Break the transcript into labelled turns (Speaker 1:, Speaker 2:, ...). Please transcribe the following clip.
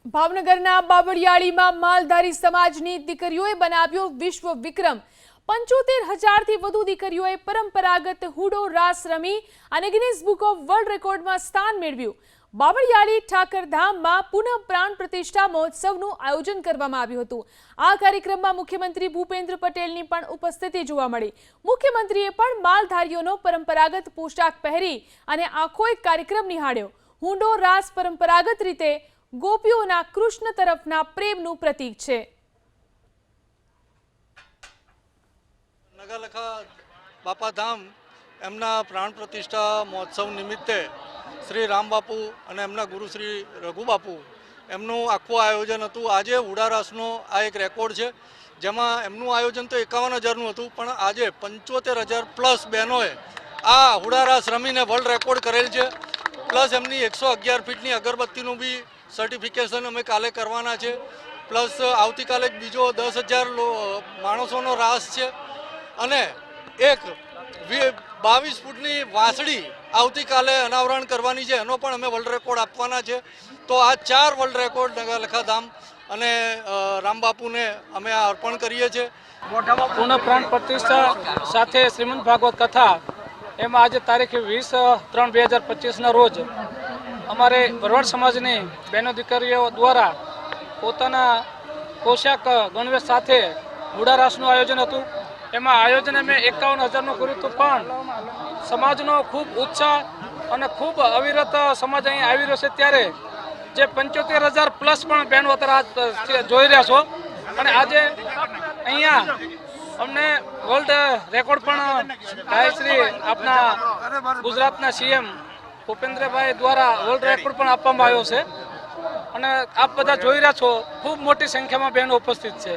Speaker 1: ભાવનગરના બાબળિયાળીમાં માલધારી સમાજની દીકરીઓએ બનાવ્યો વિશ્વ વિક્રમ। 75,000 થી વધુ દીકરીઓએ પરંપરાગત હુડો રાસ રમી અને ગિનીસ બુક ઓફ વર્લ્ડ રેકોર્ડમાં સ્થાન મેળવ્યું। બાબળિયાળી ઠાકરધામમાં પુનઃ પ્રાણ પ્રતિષ્ઠા મહોત્સવનું આયોજન કરવામાં આવ્યું હતું। આ કાર્યક્રમમાં મુખ્યમંત્રી ભૂપેન્દ્ર પટેલની પણ ઉપસ્થિતિ જોવા મળી। મુખ્યમંત્રીએ પણ માલધારીઓનો પરંપરાગત પોશાક પહેરી અને આખો એક કાર્યક્રમ નિહાળ્યો। હુડો રાસ પરંપરાગત રીતે ગોપીઓના કૃષ્ણ તરફના પ્રેમનું પ્રતીક છે।
Speaker 2: નગરલખા બાપાધામ એમના પ્રાણ પ્રતિષ્ઠા મહોત્સવ નિમિત્તે શ્રી રામબાપુ અને એમના ગુરુ શ્રી રઘુબાપુ એમનું આખું આયોજન હતું। આજે હુડારાસનો આ એક રેકોર્ડ છે, જેમાં એમનું આયોજન તો 51,000નું હતું, પણ આજે 75,000 પ્લસ બહેનોએ આ હુડારાસ રમીને વર્લ્ડ રેકોર્ડ કરેલ છે। પ્લસ એમની 111 ફીટની અગરબત્તીનું બી સર્ટિફિકેશન અમે કાલે કરવાના છે। પ્લસ આવતીકાલે બીજો 10,000 માણસોનો રાસ છે અને એક 22 ફૂટની વાંસળી આવતીકાલે અનાવરણ કરવાની છે, એનો પણ અમે વર્લ્ડ રેકોર્ડ આપવાના છે। તો આ 4 વર્લ્ડ રેકોર્ડ નગરલખા ધામ અને રામબાપુને અમે અર્પણ કરીએ છીએ।
Speaker 3: પૂર્ણ પ્રાણ પ્રતિષ્ઠા સાથે શ્રીમદ ભાગવત કથા એમાં આજે તારીખ 20/3/2025ના રોજ અમારે ભરવાડ સમાજની બહેનો દીકરીઓ દ્વારા પોતાના પોશાક ગણવેશ સાથે હુડારાસનું આયોજન હતું। એમાં આયોજન અમે 51,000નું કર્યું હતું, પણ સમાજનો ખૂબ ઉત્સાહ અને ખૂબ અવિરત સમાજ અહીં આવી રહ્યો છે, ત્યારે જે 75,000 પ્લસ પણ બહેનો અત્યારે જોઈ રહ્યા છો। અને આજે અહીંયા અમને વર્લ્ડ રેકોર્ડ પણ શ્રી આપના ગુજરાતના સીએમ ભૂપેન્દ્રભાઈ દ્વારા વર્લ્ડ રેકોર્ડ પણ આપવામાં આવ્યો છે। અને આપ બધા જોઈ રહ્યા છો, ખૂબ મોટી સંખ્યામાં બહેનો ઉપસ્થિત છે।